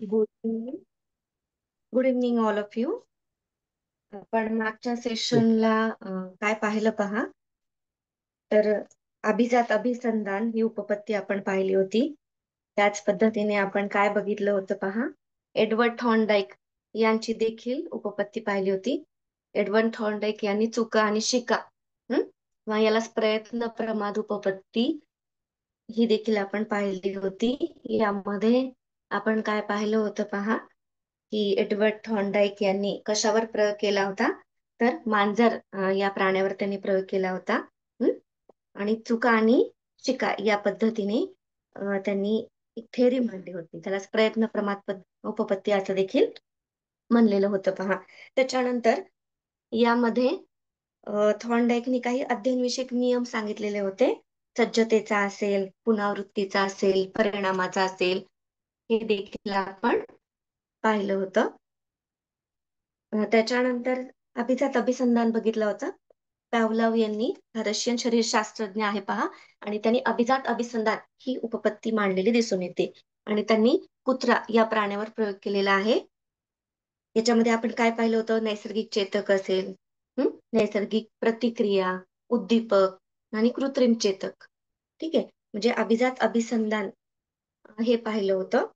Good evening. Good evening all of you. आपण मागच्या सेशनला काय पाहिलं पहा. तर अभिजात अभिसंधान ही उपपत्ती आपण पाहिली होती. त्याच पद्धतीने आपण काय बघितलं होतं पहा. एडवर्ड थॉर्नडाईक यांची देखील उपपत्ती पाहिली होती. एडवर्ड थॉर्नडाईक यांनी चुका आणि शिका किंवा यालाच प्रयत्न प्रमाद उपपत्ती ही देखील आपण पाहिली होती. यामध्ये आपण काय पाहिलं होतं पहा, की एडवर्ड थॉर्नडाईक यांनी कशावर प्रयोग केला होता. तर मांजर या प्राण्यावर त्यांनी प्रयोग केला होता. हं? आणि चुका आणि शिका या पद्धतीने त्यांनी एक थेअरी मांडली होती. त्यालाच प्रयत्न प्रमाद उपपत्ती असं देखील म्हणलेलं होतं पहा. त्याच्यानंतर यामध्ये थॉर्नडाईकनी काही अध्ययनविषयक नियम सांगितलेले होते. सज्जतेचा असेल, पुनरावृत्तीचा असेल, परिणामाचा असेल, हे देखील आपण पाहिलं होतं. त्याच्यानंतर अभिजात अभिसंधान बघितलं होतं. पॅव्लव यांनी, हा रशियन शरीरशास्त्रज्ञ आहे पहा, आणि त्यांनी अभिजात अभिसंधान ही उपपत्ती मांडलेली दिसून येते. आणि त्यांनी कुत्रा या प्राण्यावर प्रयोग केलेला आहे. याच्यामध्ये आपण काय पाहिलं होतं, नैसर्गिक चेतक असेल, नैसर्गिक प्रतिक्रिया, उद्दीपक आणि कृत्रिम चेतक. ठीक आहे, म्हणजे अभिजात अभिसंधान हे पाहिलं होतं.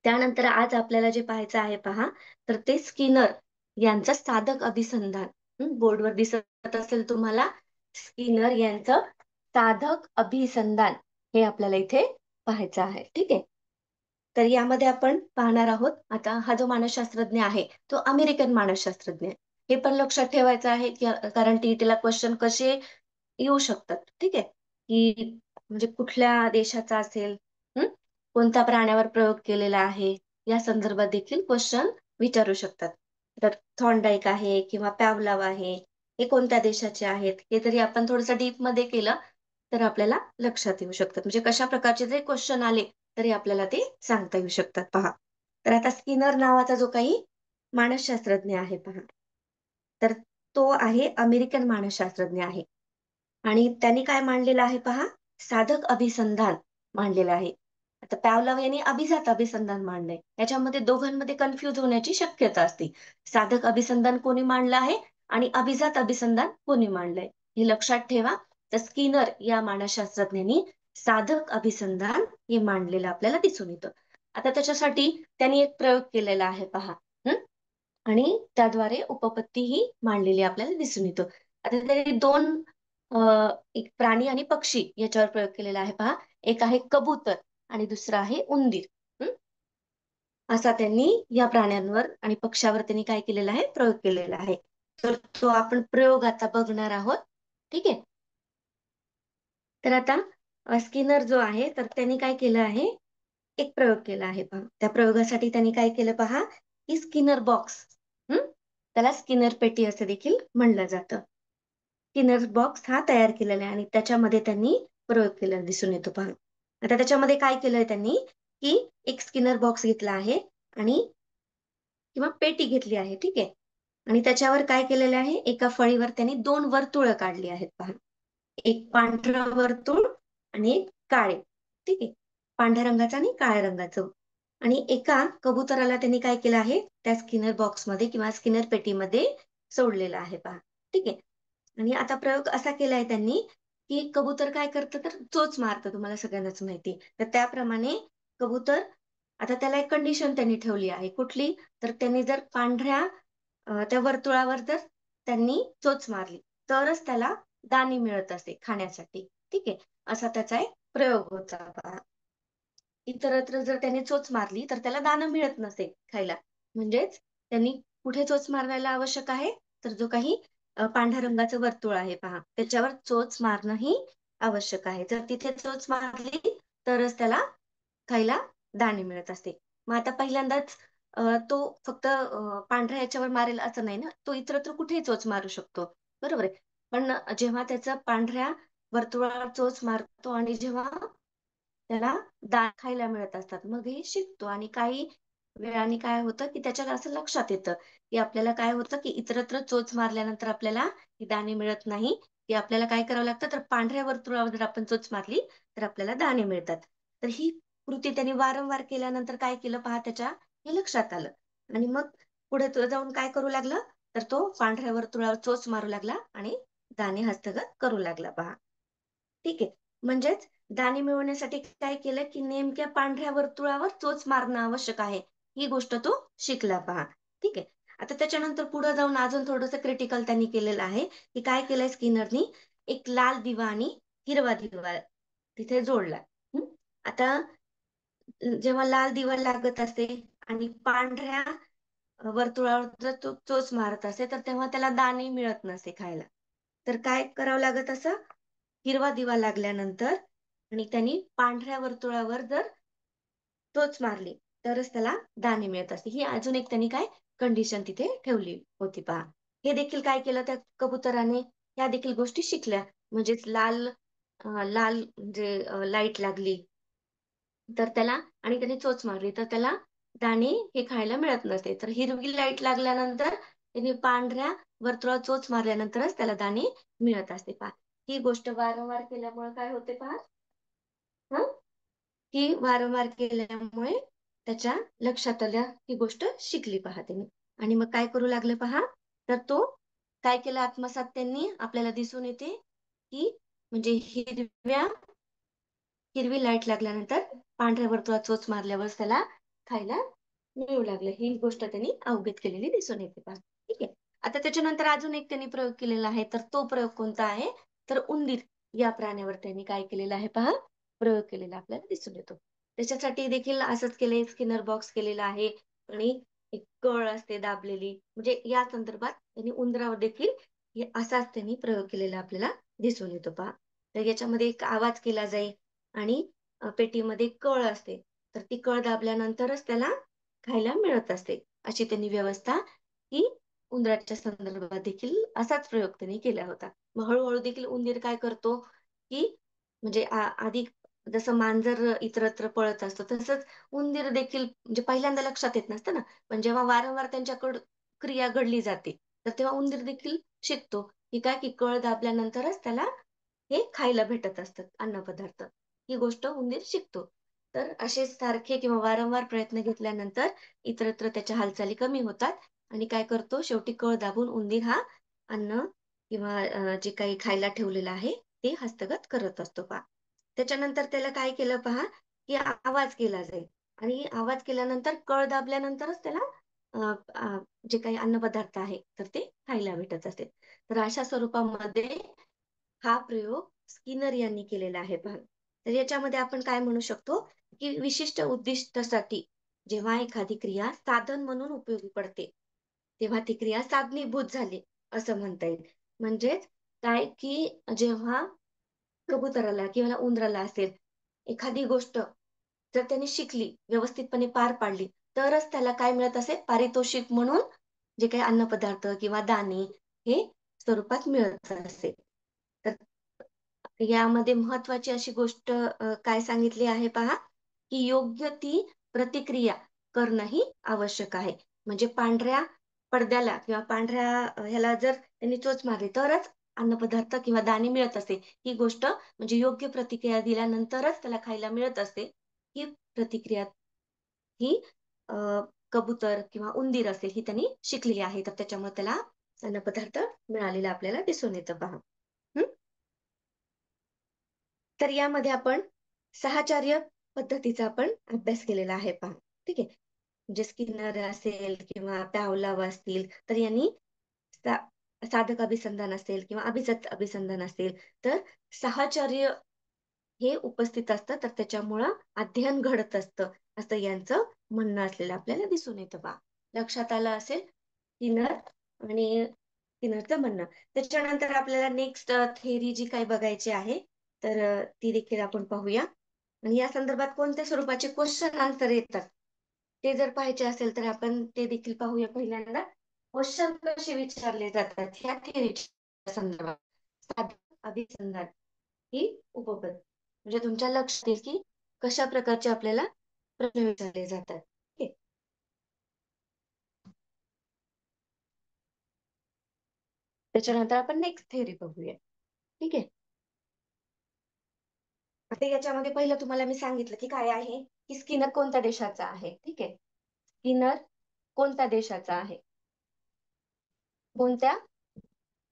त्यानंतर आज आपल्याला जे पाहायचं आहे पहा, तर ते स्किनर यांचं साधक अभिसंधान. बोर्डवर दिसत असेल तुम्हाला, स्किनर यांचं साधक अभिसंधान हे आपल्याला इथे पाहायचं आहे. ठीक आहे, तर यामध्ये आपण पाहणार आहोत. आता हा जो मानसशास्त्रज्ञ आहे तो अमेरिकन मानसशास्त्रज्ञ आहे. हे पण लक्षात ठेवायचं आहे, की कारण टीईटीला क्वेश्चन कसे येऊ शकतात. ठीक आहे, की म्हणजे कुठल्या देशाचा असेल, कोणत्या प्राण्यावर प्रयोग केलेला आहे, या संदर्भात देखील क्वेश्चन विचारू शकतात. तर थॉर्नडाईक आहे किंवा पॅव्लव आहे, हे कोणत्या देशाचे आहेत, हे जरी आपण थोडंसं डीप मध्ये केलं तर आपल्याला लक्षात येऊ शकतात. म्हणजे कशा प्रकारचे जरी क्वेश्चन आले तरी आपल्याला ते सांगता येऊ शकतात पहा. तर आता स्किनर नावाचा जो काही मानसशास्त्रज्ञ आहे पहा, तर तो आहे अमेरिकन मानसशास्त्रज्ञ आहे. आणि त्यांनी काय मांडलेलं आहे पहा, साधक अभिसंधान मांडलेलं आहे. आता पॅव्लव यांनी अभिजात अभिसंधान मांडलंय. याच्यामध्ये दोघांमध्ये कन्फ्युज होण्याची शक्यता असते. साधक अभिसंधान कोणी मांडलं आहे आणि अभिजात अभिसंधान कोणी मांडलंय, हे लक्षात ठेवा. तर स्किनर या मानसशास्त्रज्ञांनी साधक अभिसंधान हे मांडलेलं आपल्याला दिसून येतं. आता त्याच्यासाठी त्यांनी एक प्रयोग केलेला आहे पहा. आणि त्याद्वारे उपपत्ती ही मांडलेली आपल्याला दिसून येतो. आता त्यांनी दोन एक प्राणी आणि पक्षी याच्यावर प्रयोग केलेला आहे पहा. एक आहे कबूतर आणि दुसरा आहे उंदीर. असा त्यांनी या प्राण्यांवर आणि पक्ष्यावर त्यांनी काय केलेला आहे, प्रयोग केलेला आहे. तर तो आपण प्रयोग आता बघणार आहोत. ठीक आहे, तर आता स्किनर जो आहे तर त्यांनी काय केलं आहे, एक प्रयोग केला आहे पहा. त्या प्रयोगासाठी त्यांनी काय केलं पहा, की स्किनर बॉक्स, त्याला स्किनर पेटी असं देखील म्हणलं जातं. स्किनर बॉक्स हा तयार केलेला आहे आणि त्याच्यामध्ये त्यांनी प्रयोग केलेला दिसून येतो पहा. आता त्याच्यामध्ये काय केलंय त्यांनी, की एक स्किनर बॉक्स घेतला आहे आणि किंवा पेटी घेतली आहे. ठीक आहे, आणि त्याच्यावर काय केलेलं आहे, एका फळीवर त्यांनी दोन वर्तुळ काढली आहेत पहा. एक पांढरं वर्तुळ आणि एक काळे. ठीक आहे, पांढऱ्या रंगाचं आणि काळ्या रंगाचं. आणि एका कबुतराला त्यांनी काय केलं आहे, त्या स्किनर बॉक्समध्ये किंवा स्किनर पेटीमध्ये सोडलेलं आहे पहा. ठीक आहे, आणि आता प्रयोग असा केलाय त्यांनी, की कबूतर काय करतं, तर चोच मारतं, तुम्हाला सगळ्यांनाच माहिती. तर त्याप्रमाणे कबूतर, आता त्याला एक कंडिशन त्यांनी ठेवली आहे. कुठली, तर त्यांनी जर पांढऱ्या त्या वर्तुळावर जर त्यांनी चोच मारली तरच त्याला दाणे मिळत असे खाण्यासाठी. ठीक आहे, असा त्याचा एक प्रयोग होता पहा. इतरत्र जर त्याने चोच मारली तर त्याला दाणं मिळत नसे खायला. म्हणजेच त्यांनी कुठे चोच मारायला आवश्यक आहे, तर जो काही पांढऱ्या रंगाचं वर्तुळ आहे पहा, त्याच्यावर चोच मारणं ही आवश्यक आहे. जर तिथे चोच मारली तरच त्याला खायला दाणे मिळत असते. मग आता पहिल्यांदाच तो फक्त पांढऱ्या ह्याच्यावर मारेल असं नाही ना, तो इतरत्र कुठेही चोच मारू शकतो. बरोबर आहे. पण जेव्हा त्याचा पांढऱ्या वर्तुळावर चोच मारतो आणि जेव्हा त्याला दाणे खायला मिळत असतात, मग हे शिकतो. आणि काही वेळाने काय होतं, की त्याच्या असं लक्षात येतं, की आपल्याला काय होतं, की इतरत्र चोच मारल्यानंतर आपल्याला ही दाणे मिळत नाही, की आपल्याला काय करावं लागतं, तर पांढऱ्या वर्तुळावर जर आपण चोच मारली तर आपल्याला दाणे मिळतात. तर ही कृती त्यांनी वारंवार केल्यानंतर काय केलं पहा, त्याच्या हे लक्षात आलं. आणि मग पुढे तो जाऊन काय करू लागला, तर तो पांढऱ्या वर्तुळावर चोच मारू लागला आणि दाणे हस्तगत करू लागला पहा. ठीक आहे. म्हणजेच दाणे मिळवण्यासाठी काय केलं, की नेमक्या पांढऱ्या वर्तुळावर चोच मारणं आवश्यक आहे. ही गोष्ट तो शिकला पहा. ठीक आहे. आता त्याच्यानंतर पुढे जाऊन अजून थोडंसं क्रिटिकल त्यांनी केलेलं आहे, की काय केलंय स्किनरनी, एक लाल दिवा आणि हिरवा दिवा तिथे जोडला. हं. आता जेव्हा लाल दिवा लागत असे आणि पांढऱ्या वर्तुळावर जर तो चोच मारत असे, तर तेव्हा त्याला दाणे मिळत नसे खायला. तर काय करावं लागत असं, हिरवा दिवा लागल्यानंतर आणि त्यांनी पांढऱ्या वर्तुळावर जर टोच मारली, तरच त्याला दाणे मिळत असते. ही अजून एक त्यांनी काय कंडिशन तिथे ठेवली होती पहा. हे देखील काय केलं त्या कबुतराने, ह्या देखील गोष्टी शिकल्या. म्हणजेच लाल म्हणजे लाईट लागली, तर त्याला आणि त्याने चोच मारली, तर त्याला दाणे हे खायला मिळत नसते. तर हिरवी लाईट लागल्यानंतर त्याने पांढऱ्या वर्तुळात चोच मारल्यानंतरच त्याला दाणे मिळत असते पहा. ही गोष्ट वारंवार केल्यामुळे काय होते पहा, हं? ही वारंवार केल्यामुळे त्याच्या लक्षात आल्या, ही गोष्ट शिकली पहा त्यांनी. आणि मग काय करू लागले पहा, तर तो काय केलं आत्मसात त्यांनी आपल्याला दिसून येते, की म्हणजे हिरवी लाईट लागल्यानंतर पांढऱ्या वर्तुळात चोच मारल्यावर त्याला खायला मिळू लागलं. ही गोष्ट त्यांनी अवगत केलेली दिसून येते पहा. ठीक आहे. आता त्याच्यानंतर अजून एक त्यांनी प्रयोग केलेला आहे. तर तो प्रयोग कोणता आहे? तर उंदीर या प्राण्यावर त्यांनी काय केलेलं आहे पहा, प्रयोग केलेला आपल्याला दिसून येतो. त्याच्यासाठी देखील असंच केलंय, स्किनर बॉक्स केलेला आहे आणि एक कळ असते दाबलेली. म्हणजे या संदर्भात त्यांनी उंदरावर देखील असाच त्यांनी प्रयोग केलेला आपल्याला दिसून येतो पहा. तर याच्यामध्ये एक आवाज केला जाईल आणि पेटीमध्ये कळ असते. तर ती कळ दाबल्यानंतरच त्याला खायला मिळत असते. अशी त्यांनी व्यवस्था ही उंदराच्या संदर्भात देखील असाच प्रयोग त्यांनी केला होता. मग हळू देखील उंदीर काय करतो, की म्हणजे आधी जसं मांजर इतरत्र पळत असतो, तसंच उंदीर देखील म्हणजे पहिल्यांदा लक्षात येत नसतं ना, पण जेव्हा वारंवार त्यांच्याकडं क्रिया घडली जाते, तर तेव्हा उंदीर देखील शिकतो, की काय की कळ दाबल्यानंतरच त्याला हे खायला भेटत असतात अन्नपदार्थ. ही गोष्ट उंदीर शिकतो. तर असे सारखे किंवा वारंवार प्रयत्न घेतल्यानंतर इतरत्र त्याच्या हालचाली कमी होतात आणि काय करतो शेवटी कळ दाबून उंदीर हा अन्न किंवा जे काही खायला ठेवलेलं आहे ते हस्तगत करत असतो पहा. त्याच्यानंतर त्याला काय केलं पहा, की आवाज केला जाईल आणि आवाज केल्यानंतर कळ दाबल्यानंतरच त्याला अ, अ, जे काही अन्नपदार्थ आहे तर ते खायला भेटत असते. तर अशा स्वरूपामध्ये हा प्रयोग स्किनर यांनी केलेला आहे पहा. तर याच्यामध्ये आपण काय म्हणू शकतो, की विशिष्ट उद्दिष्टासाठी जेव्हा एखादी क्रिया साधन म्हणून उपयोगी पडते, तेव्हा ती क्रिया साधनीभूत झाली असं म्हणता येईल. म्हणजेच काय, की जेव्हा कबुतराला किंवा उंदराला असेल, एखादी गोष्ट जर त्याने शिकली, व्यवस्थितपणे पार पाडली, तरच त्याला काय मिळत असेल, पारितोषिक म्हणून जे काही अन्नपदार्थ किंवा दाणे हे स्वरूपात मिळत असेल. तर यामध्ये महत्त्वाची अशी गोष्ट काय सांगितली आहे पहा, की योग्य ती प्रतिक्रिया करणंही आवश्यक आहे. म्हणजे पांढऱ्या पडद्याला किंवा पांढऱ्या ह्याला जर त्यांनी चोच मारली तरच अन्नपदार्थ किंवा दाणे मिळत असते. ही गोष्ट म्हणजे योग्य प्रतिक्रिया दिल्यानंतरच त्याला खायला मिळत असते. ही प्रतिक्रिया ही अ, कबूतर किंवा उंदीर असेल ही त्यांनी शिकलेली आहे. तर त्याच्यामुळे त्याला अन्नपदार्थ मिळालेला आपल्याला दिसून येतं पहा. हं. तर यामध्ये आपण साहचर्य पद्धतीचा आपण अभ्यास केलेला आहे पहा. ठीक आहे. म्हणजे स्किनर असेल किंवा पॅवलॉव असतील, तर यांनी सा साधक अभिसंधान असेल किंवा अभिजात अभिसंधान असेल, तर साहचर्य हे उपस्थित असतं, तर त्याच्यामुळं अध्ययन घडत असतं, असं यांचं म्हणणं असलेलं आपल्याला दिसून येतं पहा. लक्षात आलं असेल स्किनर आणि स्किनरचं म्हणणं. त्याच्यानंतर आपल्याला नेक्स्ट थेअरी जी काही बघायची आहे, तर ती देखील आपण पाहूया. आणि या संदर्भात कोणत्या स्वरूपाचे क्वेश्चन आन्सर येतात, ते जर पाहायचे असेल तर आपण ते देखील पाहूया पहिल्यांदा. क्वेश्चन कसे विचारले जातात ह्या थेअरीच्या संदर्भात. साधक अभिसंधान ही उपपद. म्हणजे तुमच्या लक्षात येईल की कशा प्रकारचे आपल्याला प्रश्न विचारले जातात. ठीक आहे. त्याच्यानंतर आपण नेक्स्ट थेअरी बघूया. ठीक आहे. आता याच्यामध्ये पहिलं तुम्हाला मी सांगितलं की काय आहे की स्किनर कोणत्या देशाचा आहे. ठीक आहे, स्किनर कोणत्या देशाचा आहे, कोणत्या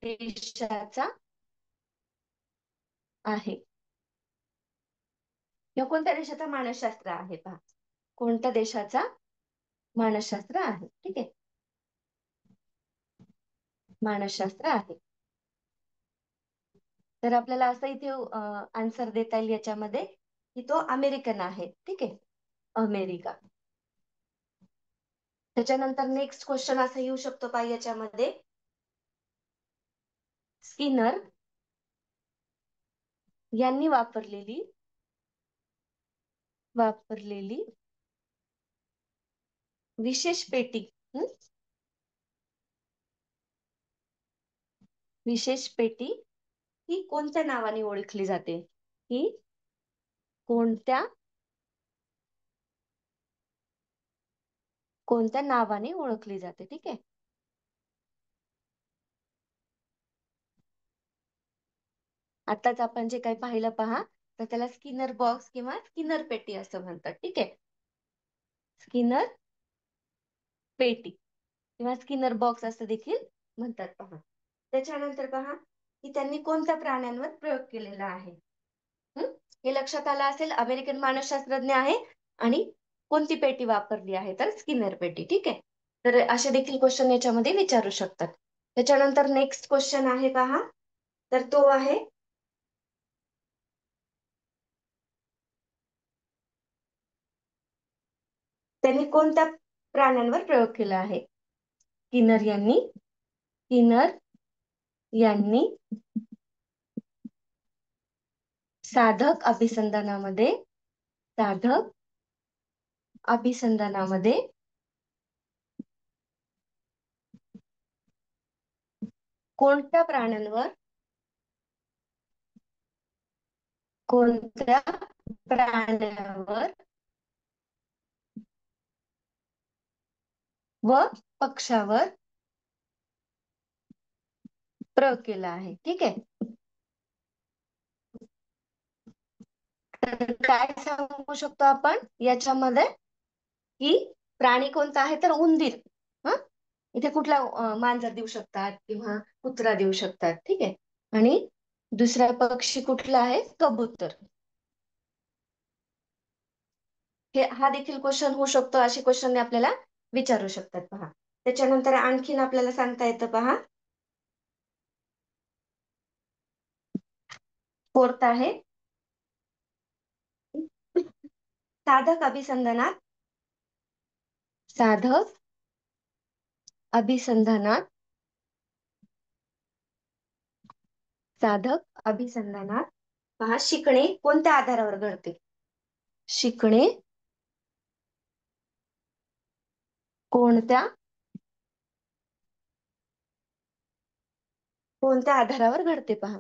देशाचा आहे, किंवा कोणत्या देशाचा मानसशास्त्र आहे पहा. कोणत्या देशाचा मानसशास्त्र आहे. ठीक आहे, मानसशास्त्र आहे. तर आपल्याला असं इथे आन्सर देता येईल याच्यामध्ये की तो अमेरिकन आहे. ठीक आहे, अमेरिका. त्याच्यानंतर नेक्स्ट क्वेश्चन असा येऊ शकतो पहा याच्यामध्ये, स्किनर यांनी वापरलेली विशेष पेटी, हं? विशेष पेटी ही कोणत्या नावाने ओळखली जाते, ही कोणत्या कोणत्या नावाने ओळखली जाते. ठीक आहे, आताच आपण जे काही पाहिलं पहा, तर त्याला स्किनर बॉक्स किंवा स्किनर पेटी असं म्हणतात. ठीक आहे, स्किनर पेटी किंवा स्किनर बॉक्स असं देखील म्हणतात पहा. त्याच्यानंतर पहा की त्यांनी कोणत्या प्राण्यांवर प्रयोग केलेला आहे. हं? हे लक्षात आलं असेल, अमेरिकन मानसशास्त्रज्ञ आहे आणि कोणती पेटी वापरली आहे, तर स्किनर पेटी. ठीक आहे, तर असे देखील क्वेश्चन याच्यामध्ये विचारू शकतात. त्याच्यानंतर नेक्स्ट क्वेश्चन आहे पहा, तर तो आहे त्यांनी कोणत्या प्राण्यांवर प्रयोग केला आहे. स्किनर यांनी साधक अभिसंधानामध्ये कोणत्या प्राण्यावर व पक्षावर प्रयोग केला आहे. ठीक आहे, तर काय सांगू शकतो आपण याच्यामध्ये, की प्राणी कोणता आहे, तर उंदीर. हा, इथे कुठला मांजर देऊ शकतात किंवा कुत्रा देऊ शकतात. ठीक आहे, आणि दुसरा पक्षी कुठला आहे, कबूतर. हा देखील क्वेश्चन होऊ शकतो, असे क्वेश्चन आपल्याला विचारू शकतात पहा. त्याच्यानंतर आणखीन आपल्याला सांगता येतं पहा, फोर्थ आहे साधक अभिसंधानात साधक अभिसंधानात साधक अभिसंधानात पहा, शिकणे कोणत्या आधारावर घडते. शिकणे कोणत्या कोणत्या आधारावर घडते पहा.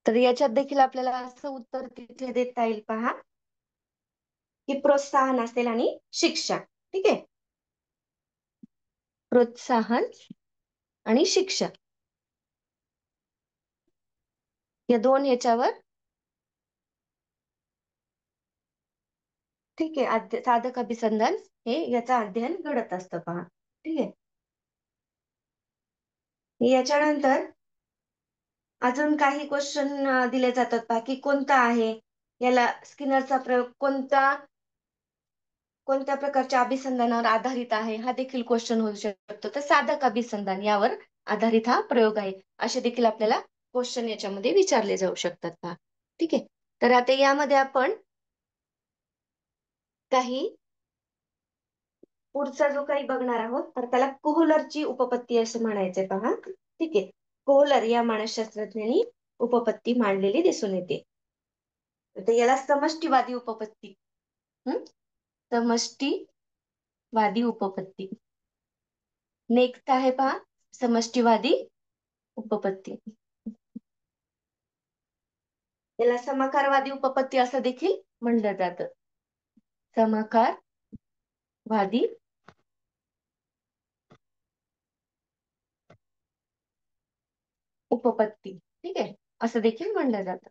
तर याच्यात देखील आपल्याला असं उत्तर तिथे देता येईल पहा, की प्रोत्साहन असेल आणि शिक्षा. ठीक आहे, प्रोत्साहन आणि शिक्षा या दोन ह्याच्यावर. ठीक आहे, साधक अभिसंधान हे याचा अध्ययन घडत असतं पहा. ठीक आहे, याच्यानंतर अजून काही क्वेश्चन दिले जातात पहा, की कोणता आहे याला स्किनरचा प्रयोग कोणत्या प्रकारच्या अभिसंधानावर आधारित आहे, हा देखील क्वेश्चन होऊ शकतो. तर साधक अभिसंधान यावर आधारित हा प्रयोग आहे, असे देखील आपल्याला क्वेश्चन याच्यामध्ये विचारले जाऊ शकतात पहा. ठीक आहे, तर आता यामध्ये आपण काही पुढचा जो काही बघणार आहोत, तर त्याला कोहलरची उपपत्ती असं म्हणायचंय पहा. ठीक आहे, कोहलर या मानसशास्त्रज्ञांनी उपपत्ती मांडलेली दिसून येते. तर याला समष्टीवादी उपपत्ती, हं? समष्टीवादी उपपत्ती. नेक्स्ट आहे पहा समष्टीवादी उपपत्ती. याला समाकारवादी उपपत्ती असं देखील म्हणलं जातं. समाकारवादी उपपत्ती, ठीक आहे, असं देखील म्हणलं जातं.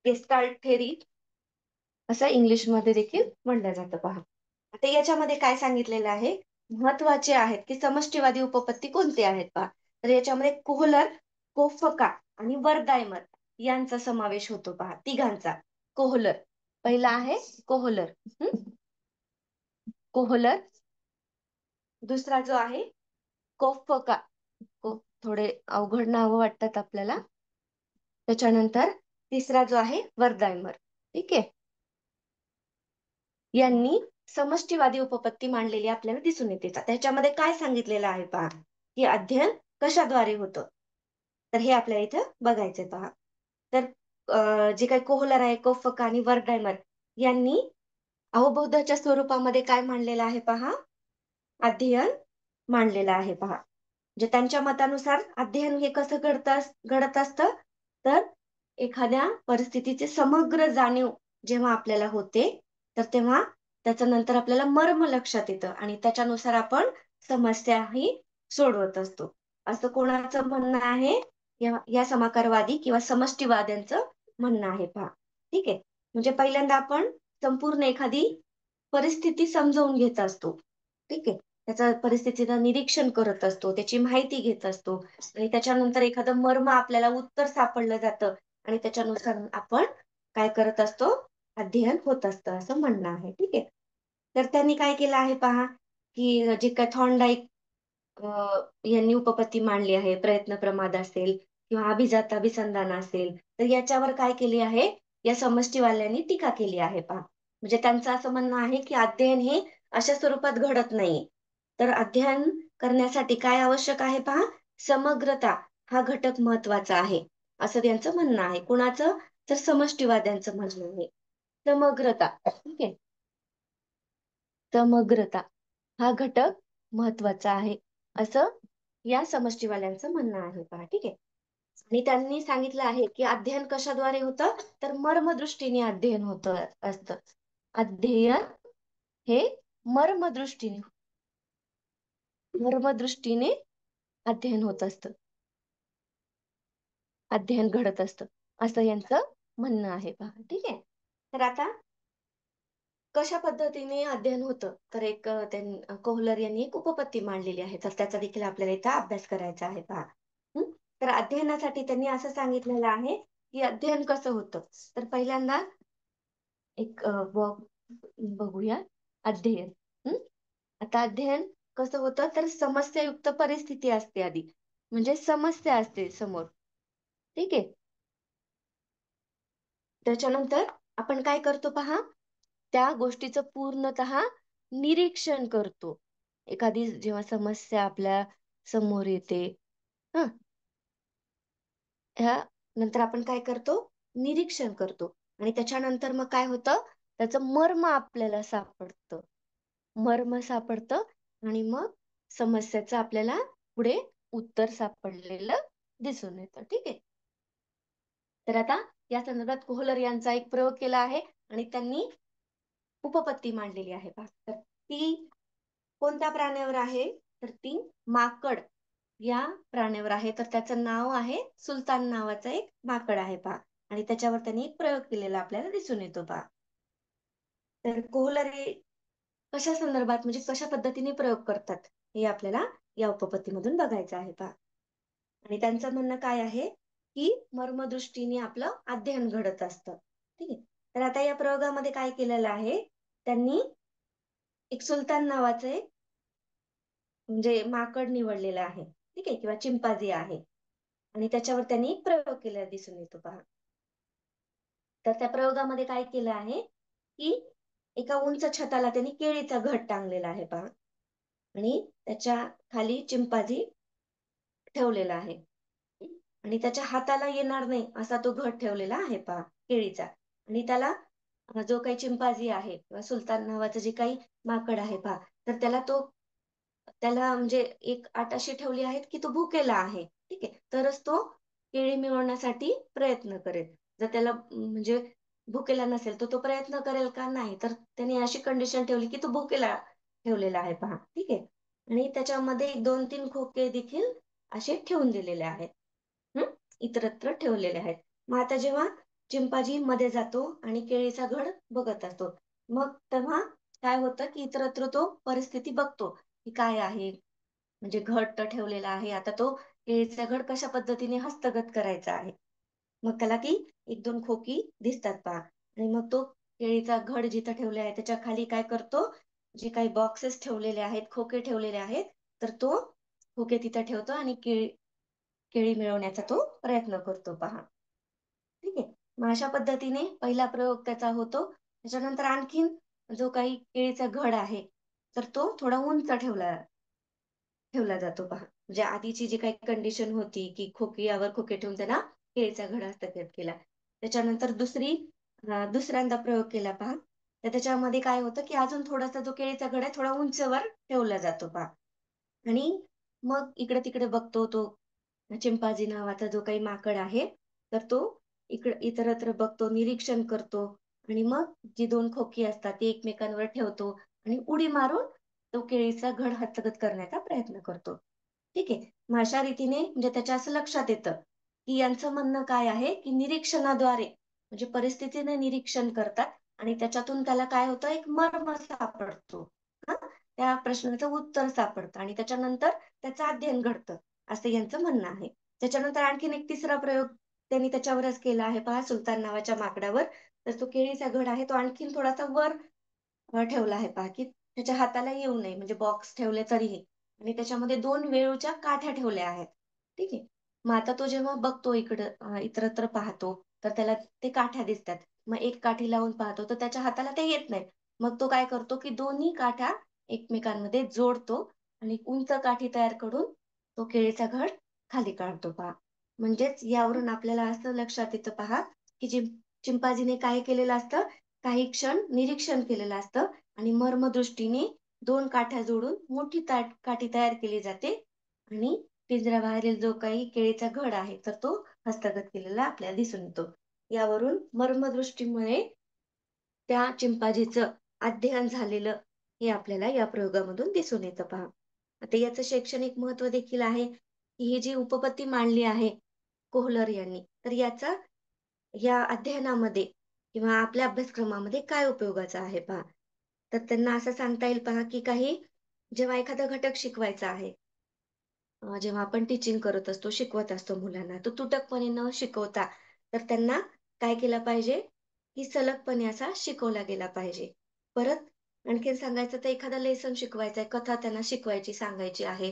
गेस्टाल्ट थेरी असं इंग्लिशमध्ये देखील म्हणलं जातं पहा. आता याच्यामध्ये काय सांगितलेलं आहे, महत्वाचे आहेत की समष्टीवादी उपपत्ती कोणते आहेत पहा. तर याच्यामध्ये कोहलर, कोफका आणि वर्दायमर यांचा समावेश होतो पहा, तिघांचा. कोहलर पहिला आहे, कोहलर. कोहलर. दुसरा जो आहे कोफका, थोडे अवघड नावं वाटतात आपल्याला. त्याच्यानंतर तिसरा जो आहे वर्दायमर, ठीक आहे. यांनी समष्टीवादी उपपत्ती मांडलेली आपल्याला दिसून येते. त्याच्यामध्ये काय सांगितलेलं आहे पहा, की अध्ययन कशाद्वारे होतं. तर हे आपल्याला इथं बघायचंय पहा. तर जे काही कोहलर आहे, कोफक आणि वर्डायमर यांनी अवबोधाच्या स्वरूपामध्ये काय मांडलेलं आहे पहा, अध्ययन मांडलेलं आहे पहा. म्हणजे त्यांच्या मतानुसार अध्ययन हे कसं घडत असतं, तर एखाद्या परिस्थितीचे समग्र जाणीव जेव्हा आपल्याला होते, तर तेव्हा त्याचं नंतर आपल्याला मर्म लक्षात येतं आणि त्याच्यानुसार आपण समस्याही सोडवत असतो. असं कोणाचं म्हणणं आहे, या समाकारवादी किंवा समष्टीवाद्यांचं म्हणणं आहे पहा. ठीक आहे. म्हणजे पहिल्यांदा आपण संपूर्ण एखादी परिस्थिती समजावून घेत असतो. ठीक आहे. त्याचा परिस्थितीचं निरीक्षण करत असतो, त्याची माहिती घेत असतो आणि त्याच्यानंतर एखादं मर्म आपल्याला उत्तर सापडलं जातं आणि त्याच्यानुसार आपण काय करत असतो, अध्ययन होत असतं, असं म्हणणं आहे. ठीक आहे. तर त्यांनी काय केलं आहे पहा, की जे काय थॉर्नडाईक यांनी उपपत्ती मांडली आहे, प्रयत्न प्रमाद असेल किंवा अभिजात अभिसंधान असेल, तर याच्यावर काय केली आहे, या समष्टीवाल्यांनी टीका केली आहे पहा. म्हणजे त्यांचं असं म्हणणं आहे, की अध्ययन हे अशा स्वरूपात घडत नाही. तर अध्ययन करण्यासाठी काय आवश्यक आहे पहा, समग्रता हा घटक महत्वाचा आहे, असं त्यांचं म्हणणं आहे. कुणाचं? तर समष्टीवाद्यांचं म्हणणं आहे. समग्रता, ठीक आहे. समग्रता हा घटक महत्वाचा आहे, असं या समष्टीवाल्यांचं म्हणणं आहे पहा. ठीक आहे. आणि त्यांनी सांगितलं आहे, की अध्ययन कशाद्वारे होतं, तर मर्मदृष्टीने अध्ययन होतं असतं. अध्ययन हे मर्मदृष्टीने मर्मदृष्टीने अध्ययन होत असतं, अध्ययन घडत असतं, असं यांचं म्हणणं आहे पहा. ठीक आहे. तर आता कशा पद्धतीने अध्ययन होतं, तर एक कोहलर यांनी एक उपपत्ती मांडलेली आहे, तर त्याचा देखील आपल्याला इथं अभ्यास करायचा आहे पहा. तर अध्ययनासाठी त्यांनी असं सांगितलेलं आहे, की अध्ययन कसं होतं. तर पहिल्यांदा एक बघूया अध्ययन. हं? आता अध्ययन कसं होतं, तर समस्यायुक्त परिस्थिती असते आधी. म्हणजे समस्या असते समोर. ठीक आहे. त्याच्यानंतर आपण काय करतो पहा, त्या गोष्टीचं पूर्णतः निरीक्षण करतो. एखादी जेव्हा समस्या आपल्या समोर येते, हं, ह्या नंतर आपण काय करतो, निरीक्षण करतो आणि त्याच्यानंतर मग काय होतं, त्याचं मर्म आपल्याला सापडतं. मर्म सापडतं आणि मग समस्याचं आपल्याला पुढे उत्तर सापडलेलं दिसून येतं. ठीक आहे. तर आता या संदर्भात कोहलर यांचा एक प्रयोग केला आहे आणि त्यांनी उपपत्ती मांडलेली आहे पहा. तर ती कोणत्या प्राण्यावर आहे, तर ती माकड या प्राण्यावर आहे. तर त्याचं नाव आहे सुलतान, नावाचं एक माकड आहे पहा. आणि त्याच्यावर त्यांनी एक प्रयोग केलेला आपल्याला दिसून येतो पहा. तर कोहलर हे कशा संदर्भात म्हणजे कशा पद्धतीने प्रयोग करतात, हे आपल्याला या उपपत्तीमधून बघायचं आहे पहा. आणि त्यांचं म्हणणं काय आहे, की मर्मदृष्टीने आपलं अध्ययन घडत असतं. ठीक आहे. तर आता या प्रयोगामध्ये काय केलेलं आहे, त्यांनी एक सुलतान नावाचं एक म्हणजे माकड निवडलेलं आहे. ठीक आहे, किंवा चिंपांझी आहे आणि त्याच्यावर त्यांनी एक प्रयोग केलेला दिसून येतो पहा. तर त्या प्रयोगामध्ये काय केलं आहे, की एका उंच छताला त्यांनी केळीचा घट टांगलेला आहे पहा आणि त्याच्या खाली चिंपांझी ठेवलेला आहे आणि त्याच्या हाताला येणार नाही असा तो घट ठेवलेला आहे पहा, केळीचा. आणि त्याला जो काही चिंपांझी आहे किंवा सुलतान नावाचं जे काही माकड आहे पहा, तर त्याला म्हणजे एक अट अशी ठेवली आहे, की तो भुकेला आहे. ठीक आहे. तरच तो केळी मिळवण्यासाठी प्रयत्न करेल. जर त्याला म्हणजे भुकेला नसेल, तर तो प्रयत्न करेल का? नाही. तर त्याने अशी कंडिशन ठेवली, की तो भुकेला ठेवलेला आहे पहा. ठीक आहे. आणि त्याच्यामध्ये 2-3 खोके देखील असे ठेवून दिलेले आहेत. इतरत्र ठेवलेले आहेत. मग आता जेव्हा चिंपांझी मध्ये जातो आणि केळीचा घड बघत असतो, मग तेव्हा काय होतं की इतरत्र तो परिस्थिती बघतो की काय आहे, म्हणजे घट तर ठेवलेला आहे, आता तो केळीचा घड कशा पद्धतीने हस्तगत करायचा आहे. मग त्याला ती एक दोन खोकी दिसतात पहा, आणि मग तो केळीचा घड जिथं ठेवले आहे त्याच्या खाली काय करतो, जे काही बॉक्सेस ठेवलेले आहेत, खोके ठेवलेले आहेत, तर तो खोके तिथं ठेवतो आणि केळी केळी मिळवण्याचा तो प्रयत्न करतो पहा. ठीक आहे. मग अशा पद्धतीने पहिला प्रयोग त्याचा होतो. त्याच्यानंतर आणखीन जो काही केळीचा घड आहे, तर तो थोडा उंच ठेवला ठेवला जातो पहा. म्हणजे आधीची जी काही कंडिशन होती, की खोकी खोके ठेवून त्यांना केळीचा घड हस्तगत केला. त्याच्यानंतर दुसऱ्यांदा प्रयोग केला पहा. तर त्याच्यामध्ये काय होतं, की अजून थोडासा जो केळीचा घड आहे थोडा उंचवर ठेवला जातो पहा. आणि मग इकडे-तिकडे बघतो तो चिंपांझी नावाचा जो काही माकड आहे, तर तो इतरत्र बघतो, निरीक्षण करतो आणि मग जी 2 खोकी असतात ती एकमेकांवर ठेवतो आणि उडी मारून तो केळीचा घड हस्तगत करण्याचा प्रयत्न करतो. ठीक आहे. मग अशा रीतीने म्हणजे त्याच्या असं लक्षात येतं, की यांचं म्हणणं काय आहे, की निरीक्षणाद्वारे म्हणजे परिस्थितीने निरीक्षण करतात आणि त्याच्यातून त्याला काय होतं, एक मर्म सापडतो. हां, त्या प्रश्नाचं उत्तर सापडतं आणि त्याच्यानंतर त्याचं अध्ययन घडतं, असं यांचं म्हणणं आहे. त्याच्यानंतर आणखीन एक तिसरा प्रयोग त्यांनी त्याच्यावरच केला आहे पहा, सुलतान नावाच्या माकडावर. तर तो केळीचा घड आहे, तो आणखीन थोडासा वर ठेवला आहे पहा, की त्याच्या हाताला येऊ नये म्हणजे बॉक्स ठेवले तरीही. आणि त्याच्यामध्ये 2 वेळूच्या काठ्या ठेवल्या आहेत. ठीक आहे. मग आता तो जेव्हा बघतो इतरत्र पाहतो, तर त्याला ते काठ्या दिसतात. मग एक काठी लावून पाहतो, तर त्याच्या हाताला ते येत नाही. मग तो काय करतो, की दोन्ही काठ्या एकमेकांमध्ये जोडतो आणि उंच काठी तयार करून तो केळीचा घड खाली काढतो पहा. म्हणजेच यावरून आपल्याला असं लक्षात येतं पहा, की चिंपांझीने काय केलेलं असतं, काही क्षण निरीक्षण केलेलं असतं आणि मर्मदृष्टीने 2 काठ्या जोडून मोठी काठी तयार केली जाते आणि पिंजऱ्याबाहेरील जो काही केळीचा घड आहे, तर तो हस्तगत केलेला आपल्याला दिसून येतो. यावरून मर्मदृष्टीमुळे त्या चिंपांझीचं अध्ययन झालेलं हे आपल्याला या प्रयोगामधून दिसून येतं पहा. आता याचं शैक्षणिक महत्त्व देखील आहे, की ही जी उपपत्ती मांडली आहे कोहलर यांनी, तर याचा या अध्ययनामध्ये किंवा आपल्या अभ्यासक्रमामध्ये काय उपयोगाचा आहे पहा. तर त्यांना असं सांगता येईल पहा, की जेव्हा एखादा घटक शिकवायचा आहे, जेव्हा आपण टीचिंग करत असतो, शिकवत असतो मुलांना, तो तुटकपणे न शिकवता तर त्यांना काय केलं पाहिजे, की सलगपणे असा शिकवला गेला पाहिजे. परत आणखीन सांगायचं तर एखादा लेसन शिकवायचा आहे, कथा त्यांना शिकवायची, सांगायची आहे,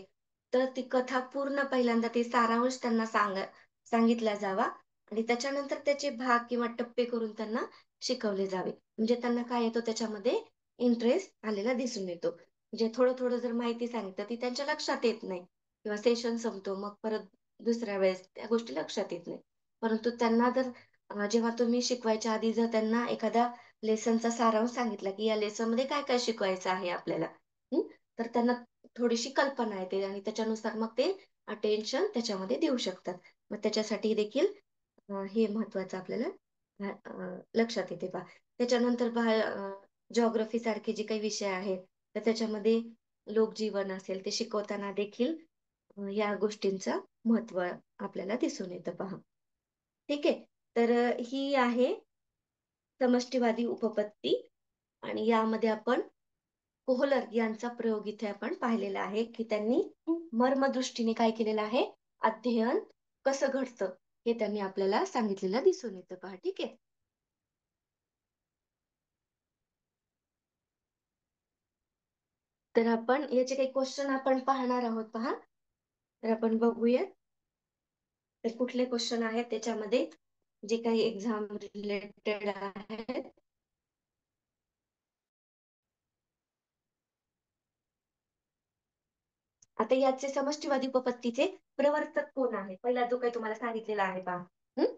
तर ती कथा पूर्ण पहिल्यांदा ते सारांश त्यांना सांगितला जावा आणि त्याच्यानंतर त्याचे भाग किंवा टप्पे करून त्यांना शिकवले जावे. म्हणजे त्यांना काय येतो त्याच्यामध्ये इंटरेस्ट आलेला दिसून येतो. म्हणजे थोडं-थोडं जर माहिती सांगितलं, ती त्यांच्या लक्षात येत नाही. किंवा सेशन संपतो, मग परत दुसऱ्या वेळेस त्या गोष्टी लक्षात येत नाही. परंतु त्यांना जर जेव्हा तुम्ही शिकवायच्या आधी जर त्यांना एखाद्या लेसनचा सारांश सांगितला, की या लेसनमध्ये काय-काय शिकवायचं आहे आपल्याला, हं, तर त्यांना थोडीशी कल्पना येते आणि त्याच्यानुसार मग ते अटेन्शन त्याच्यामध्ये देऊ शकतात. मग त्याच्यासाठी देखील हे महत्त्वाचं आपल्याला लक्षात येते पहा. त्याच्यानंतर जिओग्राफी सारखे जे काही विषय आहेत, तर त्याच्यामध्ये लोकजीवन असेल, ते शिकवताना देखील या गोष्टींचं महत्त्व आपल्याला दिसून येतं पहा. ठीक आहे. तर ही आहे समष्टीवादी उपपत्ती आणि यामध्ये आपण कोहलर यांचा प्रयोग इथे आपण पाहिलेला आहे, की त्यांनी मर्मदृष्टीने काय केलेलं आहे, अध्ययन कसं घडतं, हे त्यांनी आपल्याला सांगितलेलं दिसून येतं पहा. ठीक आहे. तर आपण याचे काही क्वेश्चन आपण पाहणार आहोत पहा. तर आपण बघूयात. तर कुठले क्वेश्चन आहेत त्याच्यामध्ये, जे काही एक्झाम रिलेटेड आहेत. आता याचे समष्टीवादी उपपत्तीचे प्रवर्तक कोण आहेत? पहिला जो काही तुम्हाला सांगितलेला आहे पहा. हं?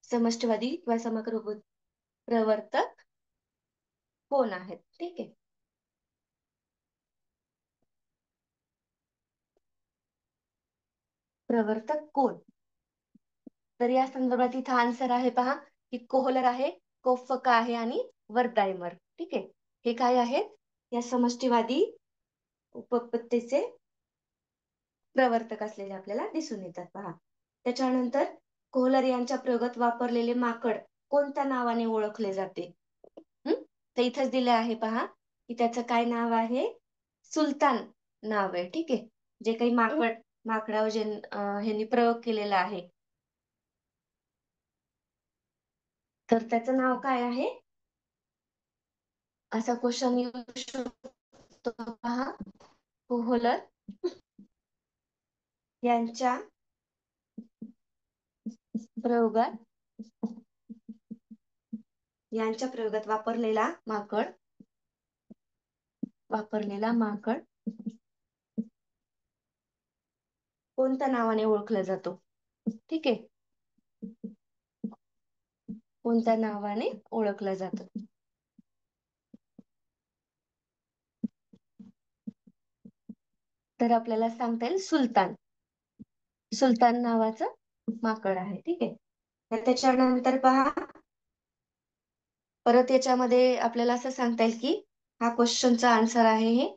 समष्टीवादी किंवा समग्र प्रवर्तक कोण आहेत? ठीक आहे. प्रवर्तक कोण? तर या संदर्भात इथं आन्सर आहे पहा, की कोहलर आहे, कोप्फका आहे आणि वर्धायमर. ठीक आहे. हे काय आहेत? या समष्टीवादी उपपत्तीचे प्रवर्तक असलेले आपल्याला दिसून येतात पहा. त्याच्यानंतर कोहलर यांच्या प्रयोगात वापरलेले माकड कोणत्या नावाने ओळखले जाते? तर इथंच दिलं आहे पहा, की त्याचं काय नाव आहे? सुलतान नाव आहे. ठीक आहे. जे काही माकडावर ह्यांनी प्रयोग केलेला आहे, तर त्याचं नाव काय आहे? असा क्वेश्चन येऊ शकतो पहा. कोहलर यांच्या प्रयोगात वापरलेला माकड कोणत्या नावाने ओळखला जातो? ठीक आहे. कोणत्या नावाने ओळखला जातो? तर आपल्याला सांगता येईल सुलतान. सुलतान नावाचं माकड आहे. ठीक आहे. तर त्याच्यानंतर पहा, परत याच्यामध्ये आपल्याला असं सांगता येईल की हा क्वेश्चनचा आन्सर आहे हे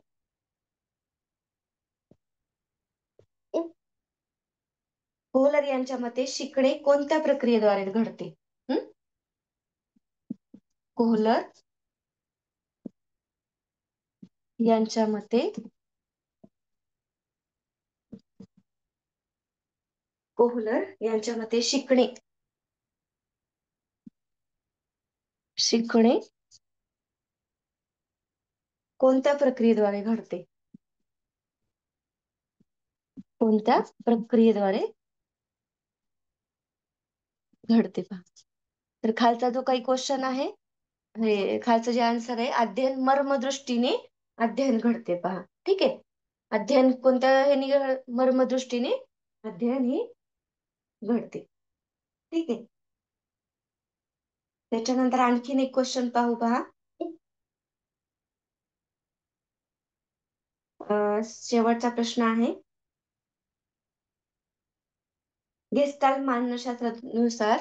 कोहलर यांच्या मते शिकणे कोणत्या प्रक्रियेद्वारे घडते? हं? कोहलर यांच्या मते शिकणे कोणत्या प्रक्रियेद्वारे घडते? कोणत्या प्रक्रियेद्वारे घडते पहा. तर खालचा जो काही क्वेश्चन आहे, हे खालचं जे आन्सर आहे, अध्ययन मर्मदृष्टीने अध्ययन घडते पहा. ठीक आहे. अध्ययन कोणत्या ह्यानी मर्मदृष्टीने अध्ययन ही घडते. ठीक आहे. त्याच्यानंतर आणखीन एक क्वेश्चन पाहू पहा. शेवटचा प्रश्न आहे, गेस्टाल्ट मानसशास्त्रानुसार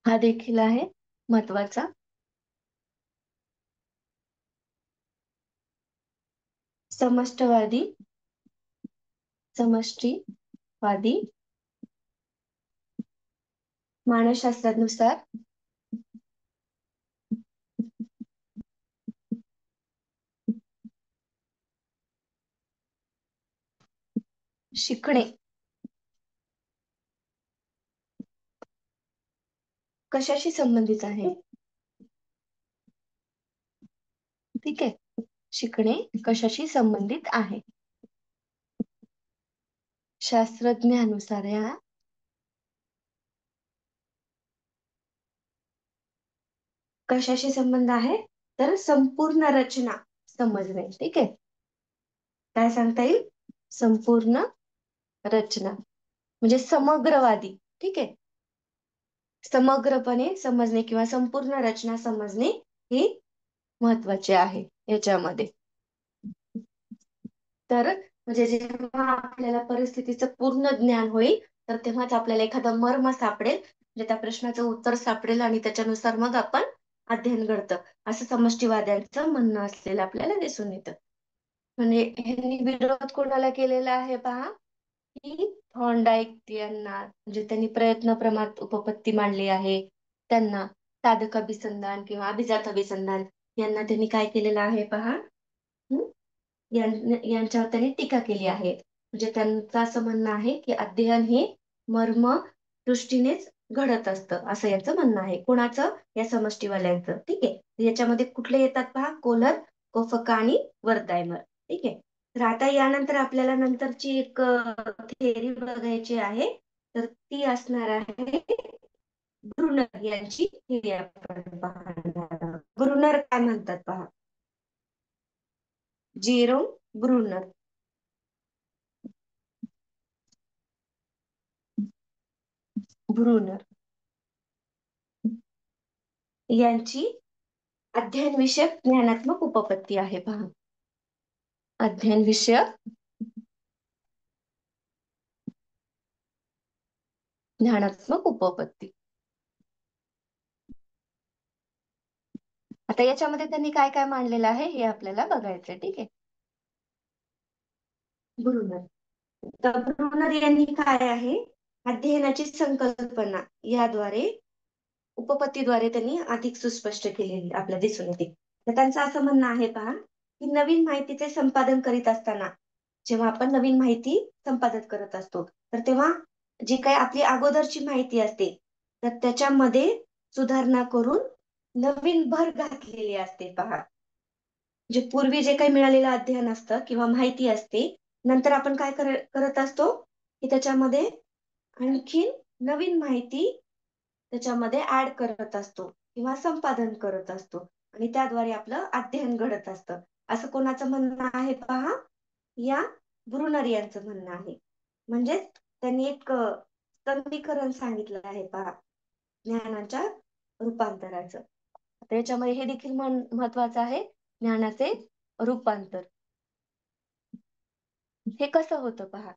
हा देखील आहे महत्वाचा. समष्टवादी मानसशास्त्रानुसार शिकणे कशाशी संबंधित आहे? ठीक आहे. शिकणे कशाशी संबंधित आहे? शास्त्रज्ञानुसार या कशाशी संबंध आहे? तर संपूर्ण रचना समजणे. ठीक आहे. काय सांगता येईल? संपूर्ण रचना म्हणजे समग्रवादी. ठीक आहे. समग्रपणे समजणे किंवा संपूर्ण रचना समजणे ही महत्वाचे आहे याच्यामध्ये. तर म्हणजे जेव्हा आपल्याला परिस्थितीचं पूर्ण ज्ञान होईल, तर तेव्हाच आपल्याला एखादा मर्म सापडेल, म्हणजे त्या प्रश्नाचं उत्तर सापडेल आणि त्याच्यानुसार मग आपण अध्ययन घडतं, असं समष्टीवाद्यांचं म्हणणं असलेलं आपल्याला दिसून येतं. म्हणजे ह्यांनी विरोध कोणाला केलेला आहे पहा, की थॉर्नडाईक यांना, म्हणजे त्यांनी प्रयत्न प्रमात उपपत्ती मांडली आहे त्यांना, साधक अभिसंधान किंवा अभिजात अभिसंधान यांना त्यांनी काय केलेलं आहे पहा, यांच्यावर त्यांनी टीका केली आहे. म्हणजे त्यांचं असं म्हणणं आहे की अध्ययन हे मर्म दृष्टीनेच घडत असतं, असं याचं म्हणणं आहे. कोणाचं? या समष्टीवाल्यांचं. ठीक आहे. याच्यामध्ये कुठले येतात पहा, कोलर, कोफका आणि वर्धायमर. ठीक आहे. तर आता यानंतर आपल्याला नंतरची एक थेअरी बघायची आहे, तर ती असणार आहे ब्रुनर यांची theory आपण पाहणार आहोत. ब्रुनर काय म्हणतात पहा. जेरोम ब्रुनर ब्रुनर यांची अध्ययन विषयक ज्ञानात्मक उपपत्ती आहे पहा. अध्ययन विषयक ज्ञानात्मक उपपत्ती. आता याच्यामध्ये त्यांनी काय काय मांडलेलं आहे हे आपल्याला बघायचंय. ठीक आहे. ब्रुनर तर ब्रुनर यांनी काय आहे, अध्ययनाची संकल्पना याद्वारे, उपपत्तीद्वारे त्यांनी अधिक सुस्पष्ट केलेली आपल्याला दिसून येते. तर त्यांचं असं म्हणणं आहे पहा, की नवीन माहितीचे संपादन करीत असताना, जेव्हा आपण नवीन माहिती संपादन करत असतो, तर तेव्हा जी काही आपली अगोदरची माहिती असते, तर त्याच्यामध्ये सुधारणा करून नवीन भर घातलेली असते पहा. जे पूर्वी जे काही मिळालेलं अध्ययन असतं किंवा माहिती असते, नंतर आपण काय करत असतो, की त्याच्यामध्ये आणखीन नवीन माहिती त्याच्यामध्ये ऍड करत असतो किंवा संपादन करत असतो आणि त्याद्वारे आपलं अध्ययन घडत असतं. असं कोणाचं म्हणणं आहे पहा, या ब्रुनर यांचं म्हणणं आहे. म्हणजेच त्यांनी एक समीकरण सांगितलं आहे पहा, ज्ञानाच्या रूपांतराचं. त्याच्यामध्ये हे देखील महत्वाचं आहे, ज्ञानाचे रूपांतर. हे कसं होतं पहा.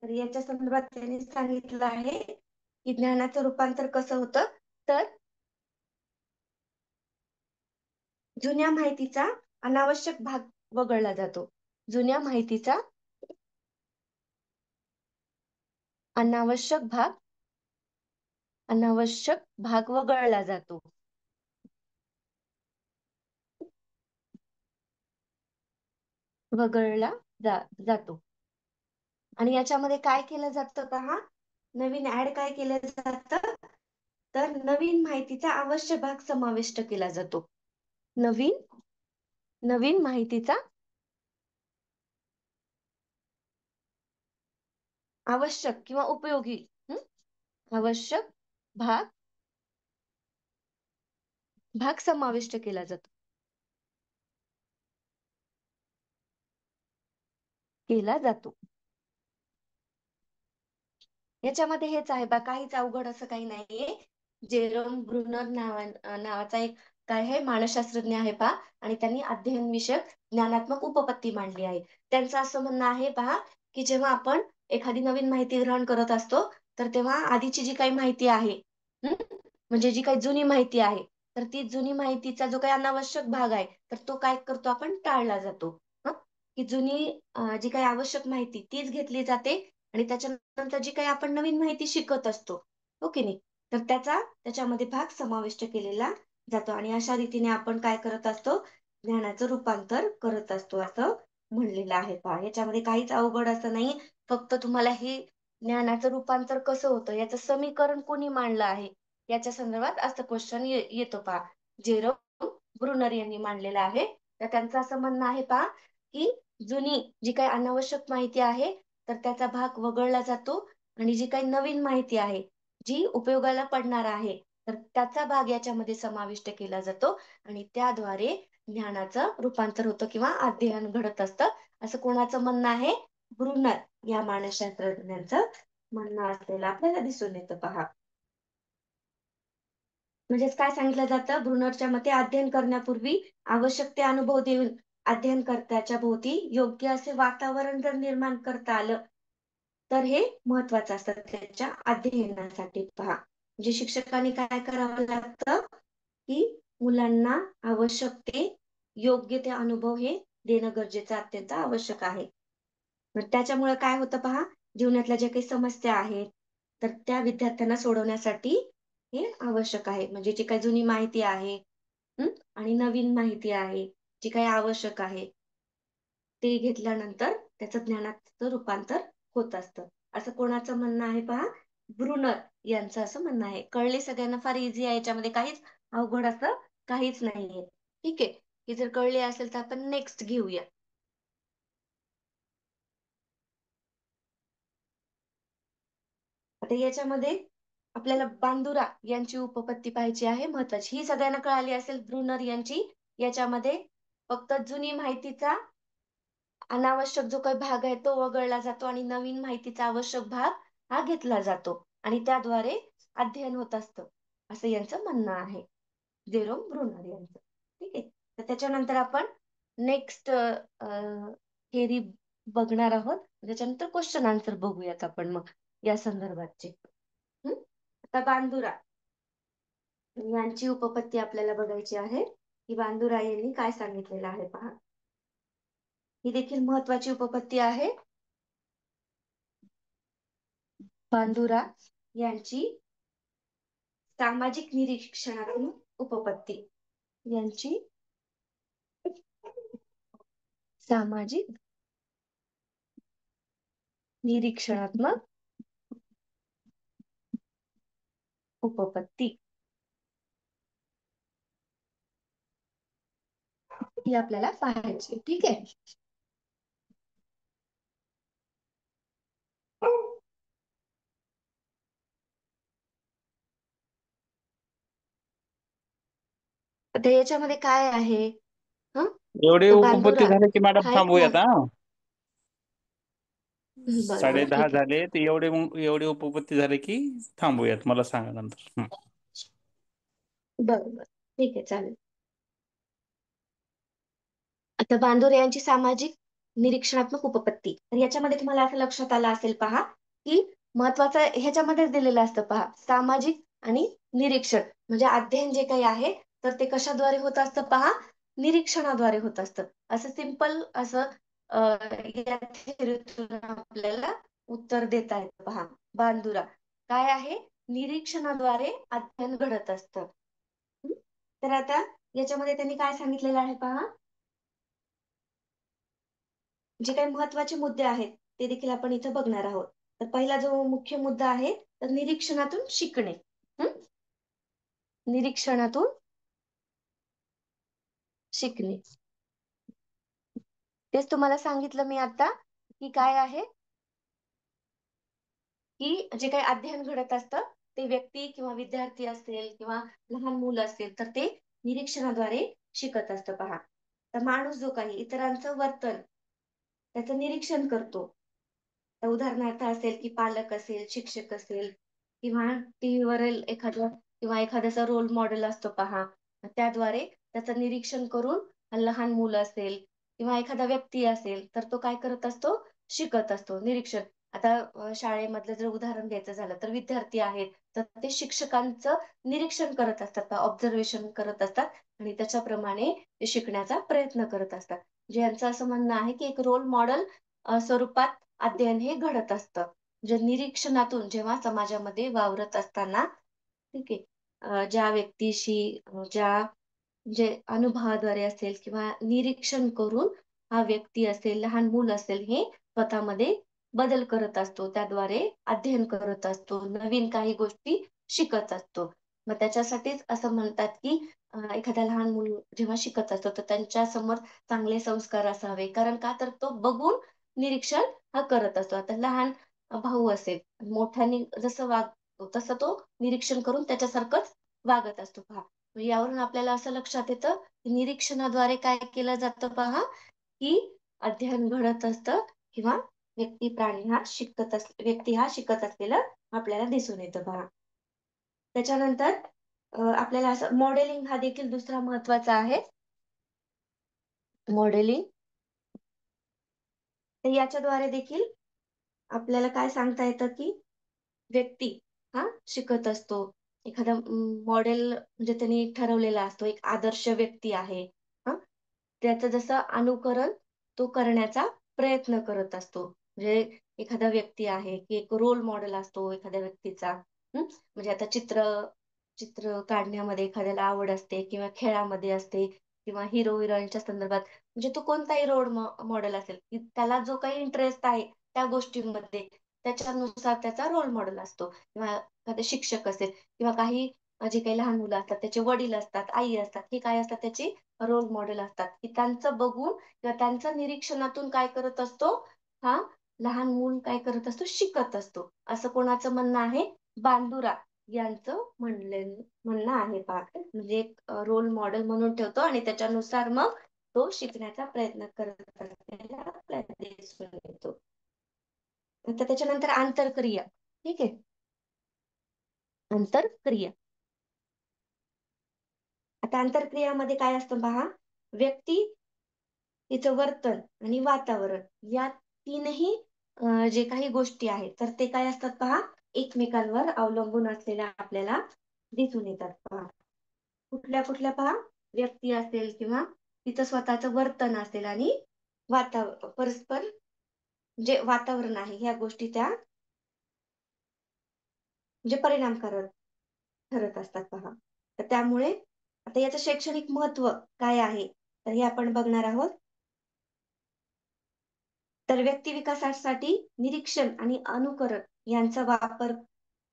तर याच्या संदर्भात त्यांनी सांगितलं आहे, की ज्ञानाचं रूपांतर कसं होतं, तर जुन्या माहितीचा अनावश्यक भाग वगळला जातो. जुन्या माहितीचा अनावश्यक भाग अनावश्यक भाग वगळला जातो. वगळला जातो. आणि याच्यामध्ये काय केलं जातं पहा, नवीन ऍड काय केलं जातं, तर नवीन माहितीचा आवश्यक भाग समाविष्ट केला जातो. नवीन नवीन माहितीचा आवश्यक किंवा उपयोगी हं? आवश्यक भाग भाग समाविष्ट केला जातो. केला जातो. याच्यामध्ये हेच आहे बा, काहीच अवघड असं काही नाहीये. जेरोम ब्रुनर नावाचा एक काय आहे, मानसशास्त्रज्ञ आहे पहा, आणि त्यांनी अध्ययन विषयक ज्ञानात्मक उपपत्ती मांडली आहे. त्यांचं असं म्हणणं आहे पहा, की जेव्हा आपण एखादी नवीन माहिती ग्रहण करत असतो, तर तेव्हा आधीची जी काही माहिती आहे, हं, म्हणजे जी काही जुनी माहिती आहे, तर ती जुनी माहितीचा जो काही अनावश्यक भाग आहे, तर तो काय करतो आपण, टाळला जातो. हं? की जुनी जी काही आवश्यक माहिती तीच घेतली जाते आणि त्याच्यानंतर जी काही आपण नवीन माहिती शिकत असतो, हो की नाही, तर त्याच्यामध्ये भाग समाविष्ट केलेला जातो आणि अशा रीतीने आपण काय करत असतो, ज्ञानाचं रूपांतर करत असतो असं म्हणलेलं आहे पहा. याच्यामध्ये काहीच अवघड असं नाही. फक्त तुम्हाला हे ज्ञानाचं रूपांतर कसं होतं याचं समीकरण कोणी मांडलं आहे, याच्या संदर्भात असं क्वेश्चन येतो पहा. जेरोम ब्रुनर यांनी मांडलेलं आहे. तर त्यांचं असं म्हणणं आहे पहा, की जुनी जी काही अनावश्यक माहिती आहे, तर त्याचा भाग वगळला जातो आणि जी काही नवीन माहिती आहे, जी उपयोगाला पडणार आहे, तर त्याचा भाग याच्यामध्ये समाविष्ट केला जातो आणि त्याद्वारे ज्ञानाचं रूपांतर होतं किंवा अध्ययन घडत असतं, असं कोणाचं म्हणणं आहे, ब्रुनर या मानसशास्त्रज्ञांचं म्हणणं असलेलं आपल्याला दिसून येतं पहा. म्हणजेच काय सांगितलं जातं, ब्रुनरच्या मते अध्ययन करण्यापूर्वी आवश्यक ते अनुभव देऊन अध्ययनकर्त्याच्या भोवती योग्य असे वातावरण जर निर्माण करता आलं, तर हे महत्वाचं असतं त्याच्या अध्ययनासाठी पहा. म्हणजे शिक्षकांनी काय करावं लागतं, की मुलांना आवश्यक ते योग्य ते अनुभव हे देणं गरजेचं अत्यंत आवश्यक आहे. तर त्याच्यामुळे काय होतं पहा, जीवनातल्या ज्या काही समस्या आहेत, तर त्या विद्यार्थ्यांना सोडवण्यासाठी हे आवश्यक आहे. म्हणजे जी काही जुनी माहिती आहे, हं, आणि नवीन माहिती आहे, जी काही आवश्यक आहे, ते घेतल्यानंतर त्याचं ज्ञानाचं रूपांतर होत असतं. असं कोणाचं म्हणणं आहे पहा, ब्रुनर यांचं असं म्हणणं आहे. कळले सगळ्यांना, फार इझी आहे, याच्यामध्ये काहीच अवघड असं काहीच नाहीये. ठीक आहे. हे जर कळले असेल तर आपण नेक्स्ट घेऊया. आता याच्यामध्ये आपल्याला बांदुरा यांची उपपत्ती पाहायची आहे, महत्वाची. ही सगळ्यांना कळाली असेल, ब्रुनर यांची. याच्यामध्ये फक्त जुनी माहितीचा अनावश्यक जो काही भाग आहे तो वगळला जातो आणि नवीन माहितीचा आवश्यक भाग हा घेतला जातो आणि त्याद्वारे अध्ययन होत असतं, असं यांचं म्हणणं आहे, जेरोम ब्रुनर यांचं. ठीक आहे. तर त्याच्यानंतर आपण नेक्स्ट थेरी बघणार आहोत. त्याच्यानंतर क्वेश्चन आन्सर बघूयात आपण मग या संदर्भातचे. हम्म? आता बांदुरा यांची उपपत्ती आपल्याला बघायची आहे, की बांदुरा यांनी काय सांगितलेलं आहे पहा. ही देखील महत्वाची उपपत्ती आहे. बांदुरा यांची सामाजिक निरीक्षणात्मक उपपत्ती, यांची सामाजिक निरीक्षणात्मक उपपत्ती ही आपल्याला पाहायची. ठीक आहे. आता याच्यामध्ये काय आहे? हं? एवढे तर उपपत्ती बांदुरा झाले की मॅडम हा एक थांबूयात हा. बरोबर, 10:30 ठीक आहे. झाले ते एवढे उपपत्ती झाले की थांबूयात, मला सांगा नंतर. बरोबर, ठीक आहे, चालेल. आता बांदुरे यांची सामाजिक निरीक्षणात्मक उपपत्ती, तर याच्यामध्ये तुम्हाला असं लक्षात आलं असेल पहा, की महत्वाचं ह्याच्यामध्येच दिलेलं असतं पहा, सामाजिक आणि निरीक्षण म्हणजे अध्ययन जे काही आहे तर ते कशाद्वारे होत असतं पहा, निरीक्षणाद्वारे होत असतं. असं सिंपल असं या theory आपल्याला उत्तर देता येतं पहा. बांदुरा काय आहे? निरीक्षणाद्वारे अध्ययन घडत असतं. तर आता याच्यामध्ये त्यांनी काय सांगितलेलं आहे पहा, जे काही महत्वाचे मुद्दे आहेत ते देखील आपण इथं बघणार आहोत. तर पहिला जो मुख्य मुद्दा आहे तर निरीक्षणातून शिकणे. हं? निरीक्षणातून शिकणे, तेच तुम्हाला सांगितलं मी आता, की काय आहे, की जे काही अध्ययन घडत असतं ते व्यक्ती किंवा विद्यार्थी असेल किंवा लहान मुलं असेल तर ते निरीक्षणाद्वारे शिकत असतं पहा. तर माणूस जो काही इतरांचं वर्तन त्याचं निरीक्षण करतो. तर उदाहरणार्थ असेल की पालक असेल, शिक्षक असेल किंवा टीव्हीवरील एखादं किंवा एखाद्याचा रोल मॉडेल असतो पहा. त्याद्वारे त्याचं निरीक्षण करून लहान मुलं असेल किंवा एखादा व्यक्ती असेल तर तो काय करत असतो? शिकत असतो. निरीक्षण. आता शाळेमधलं जर उदाहरण द्यायचं झालं तर विद्यार्थी आहेत तर ते शिक्षकांचं निरीक्षण करत असतात, ऑब्झर्वेशन करत असतात आणि त्याच्याप्रमाणे ते शिकण्याचा प्रयत्न करत असतात. जे यांचं असं म्हणणं आहे की एक रोल मॉडेल स्वरूपात अध्ययन हे घडत असतं. म्हणजे निरीक्षणातून जेव्हा समाजामध्ये वावरत असताना, ठीक आहे, ज्या व्यक्तीशी ज्या म्हणजे अनुभवाद्वारे असेल किंवा निरीक्षण करून हा व्यक्ती असेल, लहान मूल असेल, हे स्वतःमध्ये बदल करत असतो. त्याद्वारे अध्ययन करत असतो. नवीन काही गोष्टी शिकत असतो. मग त्याच्यासाठीच असं म्हणतात, की एखादा लहान मूल जेव्हा शिकत असतो, तर त्यांच्या समोर चांगले संस्कार असावे. कारण का? तर तो बघून निरीक्षण हा करत असतो. आता लहान भाऊ असेल, मोठ्याने जसं वागतो तसं तो निरीक्षण करून त्याच्यासारखंच वागत असतो पहा. यावरून आपल्याला असं लक्षात येतं, की निरीक्षणाद्वारे काय केलं जातं पहा, की अध्ययन घडत असतं किंवा व्यक्ती हा शिकत असलेलं आपल्याला दिसून येतं पहा. त्याच्यानंतर आपल्याला असं मॉडेलिंग हा देखील दुसरा महत्वाचा आहे. मॉडेलिंग, तर याच्याद्वारे देखील आपल्याला काय सांगता येतं, की व्यक्ती हा शिकत असतो. एखादा मॉडेल म्हणजे त्यांनी ठरवलेला असतो, एक आदर्श व्यक्ती आहे. हं? त्याचं जसं अनुकरण तो करण्याचा प्रयत्न करत असतो. म्हणजे एखादा व्यक्ती आहे, की एक रोल मॉडेल असतो एखाद्या व्यक्तीचा. म्हणजे आता चित्र चित्र काढण्यामध्ये एखाद्याला आवड असते किंवा खेळामध्ये असते किंवा हिरो हिरोईनच्या संदर्भात म्हणजे तो कोणताही रोल मॉडेल असेल, की त्याला जो काही इंटरेस्ट आहे त्या गोष्टींमध्ये त्याच्यानुसार त्याचा रोल मॉडेल असतो किंवा एखादे शिक्षक असेल किंवा काही जे काही लहान मुलं असतात त्याचे वडील असतात, आई असतात, हे काय असतात त्याचे रोल मॉडेल असतात, की त्यांचं बघून किंवा त्यांच्या निरीक्षणातून काय करत असतो हा लहान मूल काय करत असतो? शिकत असतो. असं कोणाचं म्हणणं आहे? बांदुरा यांचं म्हणणं आहे पहा. म्हणजे एक रोल मॉडेल म्हणून ठेवतो आणि त्याच्यानुसार मग तो शिकण्याचा प्रयत्न करत असलेला आपल्याला दिसून येतो. तर त्याच्यानंतर आंतरक्रिया. ठीक आहे. आंतरक्रिया. आता आंतरक्रियामध्ये काय असतं पहा, व्यक्ती, तिचं वर्तन आणि वातावरण या तीनही जे काही गोष्टी आहेत तर ते काय असतात पहा, एकमेकांवर अवलंबून असलेल्या आपल्याला दिसून येतात पहा. कुठल्या कुठल्या पहा, व्यक्ती असेल किंवा तिचं स्वतःचं वर्तन असेल आणि परस्पर जे वातावरण आहे ह्या गोष्टी त्या म्हणजे परिणामकारक ठरत असतात पहा. तर त्यामुळे आता याचं शैक्षणिक महत्व काय आहे तर हे आपण बघणार आहोत. तर व्यक्ती विकासासाठी निरीक्षण आणि अनुकरण यांचा वापर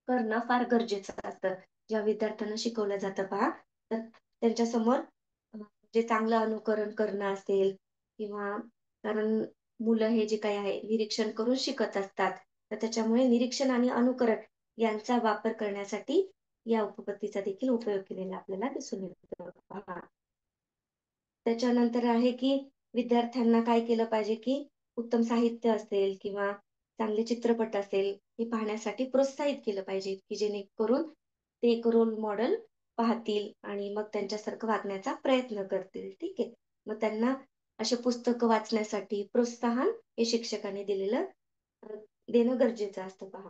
करणं फार गरजेचं असतं. जेव्हा विद्यार्थ्यांना शिकवलं जातं पहा, तर त्यांच्या समोर जे चांगलं अनुकरण करणं असेल किंवा कारण मुलं हे जे काही आहे निरीक्षण करून शिकत असतात. तर त्याच्यामुळे निरीक्षण आणि अनुकरण यांचा वापर करण्यासाठी या उपपत्तीचा देखील उपयोग केलेला आपल्याला दिसून येतो पहा. त्याच्यानंतर आहे की विद्यार्थ्यांना काय केलं पाहिजे की उत्तम साहित्य असेल किंवा चांगले चित्रपट असेल हे पाहण्यासाठी प्रोत्साहित केलं पाहिजे की जेणेकरून ते एक रोल मॉडेल पाहतील आणि मग त्यांच्यासारखं वागण्याचा प्रयत्न करतील. ठीक आहे. मग त्यांना असे पुस्तकं वाचण्यासाठी प्रोत्साहन हे शिक्षकांनी दिलेलं अ, देणं गरजेचं असतं पहा.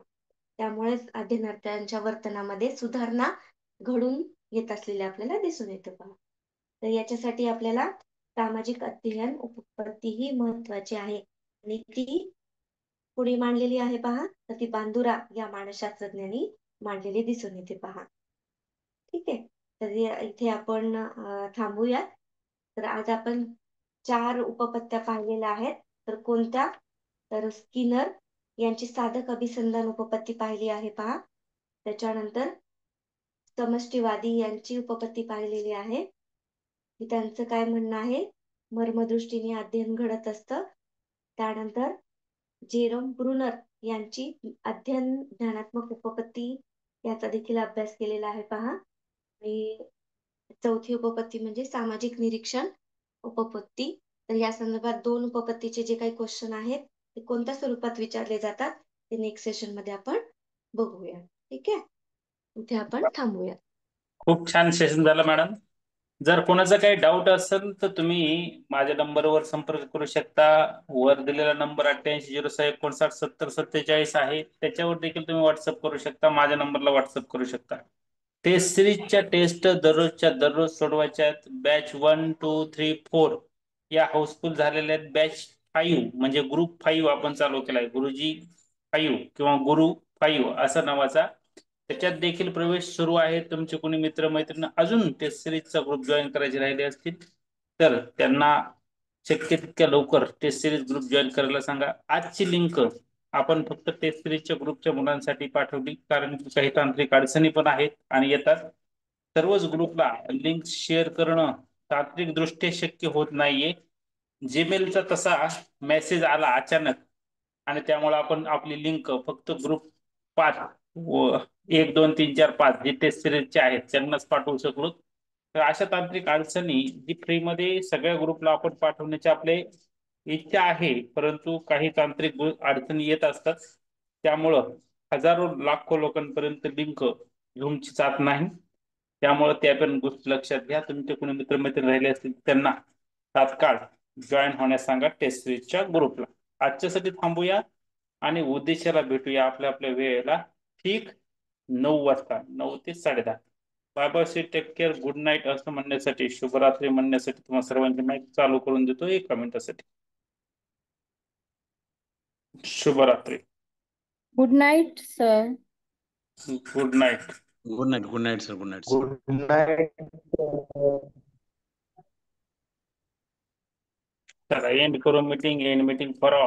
त्यामुळेच अध्ययनार्थ्यांच्या वर्तनामध्ये सुधारणा घडून येत असलेले आपल्याला दिसून येतं पहा. तर याच्यासाठी आपल्याला सामाजिक अध्ययन उपपत्ती ही महत्वाची आहे आणि ती पुढे मांडलेली आहे पहा. तर ती बांदुरा या मानसशास्त्रज्ञांनी मांडलेली दिसून येते पहा. ठीक आहे. तर इथे आपण थांबूयात. तर आज आपण 4 उपपत्त्या पाहिलेल्या आहेत. तर कोणत्या? तर स्किनर यांची साधक अभिसंधान उपपत्ती पाहिली आहे पहा. त्याच्यानंतर समष्टीवादी यांची उपपत्ती पाहिलेली आहे. की त्यांचं काय म्हणणं आहे? मर्मदृष्टीने अध्ययन घडत असतं. त्यानंतर जेरोम ब्रुनर यांची अध्ययन ज्ञानात्मक उपपत्ती याचा देखील अभ्यास केलेला आहे पहा. आणि चौथी उपपत्ती म्हणजे सामाजिक निरीक्षण उपपत्ती. तर या संदर्भात 2 उपपत्तीचे जे काही क्वेश्चन आहेत ते कोणत्या स्वरूपात विचारले जातात ते नेक्स्ट सेशन मध्ये आपण बघूया. ठीक आहे. इथे आपण थांबूया. खूप छान सेशन झालं मॅडम. जर कोणाचा काही डाऊट असेल तर तुम्ही माझ्या नंबरवर संपर्क करू शकता. वर दिलेला नंबर 8806597047 आहे. त्याच्यावर देखील तुम्ही व्हॉट्सअप करू शकता. माझ्या नंबरला व्हॉट्सअप करू शकता. टेस्ट सिरीजच्या टेस्ट दररोजच्या दररोज सोडवायच्या आहेत. बॅच 1, 2, 3, 4 या हाऊसफुल झालेल्या आहेत. बॅच 5 म्हणजे ग्रुप 5 आपण चालू केलाय. गुरुजी 5 किंवा गुरु 5 असा नावाचा. त्याच्यात देखील प्रवेश सुरू आहे. तुमचे कोणी मित्र मैत्रिणी अजून टेस्ट सिरीजचा ग्रुप जॉईन करायचे राहिले असतील तर त्यांना शक्य तितक्या लवकर टेस्ट सिरीज ग्रुप जॉईन करायला सांगा. आजची लिंक आपण फक्त टेस्ट सिरीजच्या ग्रुपच्या मुलांसाठी पाठवली कारण की काही तांत्रिक अडचणी पण आहेत आणि येतात. सर्वच ग्रुपला लिंक शेअर करणं तांत्रिक दृष्ट्या शक्य होत नाहीये. जीमेलचा तसा मेसेज आला अचानक आणि त्यामुळे आपण आपली लिंक फक्त ग्रुप 5 व 1, 2, 3, 4, 5 जे टेस्ट सिरीजचे आहेत त्यांनाच पाठवू शकलो. तर अशा तांत्रिक अडचणी जी फ्रीमध्ये सगळ्या ग्रुपला आपण पाठवण्याची आपले इच्छा आहे परंतु काही तांत्रिक अडचणी येत असतात. त्यामुळं हजारो लाखो लोकांपर्यंत लिंक घेऊन जात नाही. त्यामुळे त्या पण गोष्टी लक्षात घ्या. तुमचे कोणी मित्रमैत्रिणी राहिले असतील त्यांना तात्काळ जॉईन होण्यास सांगा टेस्ट सिरीजच्या ग्रुपला. आजच्यासाठी थांबूया आणि उद्देशाला भेटूया आपल्या आपल्या वेळेला ठीक 9 वाजता 9 ते 10:30. Bye bye see take care good night असं म्हणण्यासाठी शुभरात्री म्हणण्यासाठी तुम्हाला सर्वांची माईक चालू करून देतो 1 मिनिटासाठी. शुभरात्री. Good night sir. Good night. Good night. Good night sir. Good night sir. Good night. चला एंड करू मीटिंग. End meeting for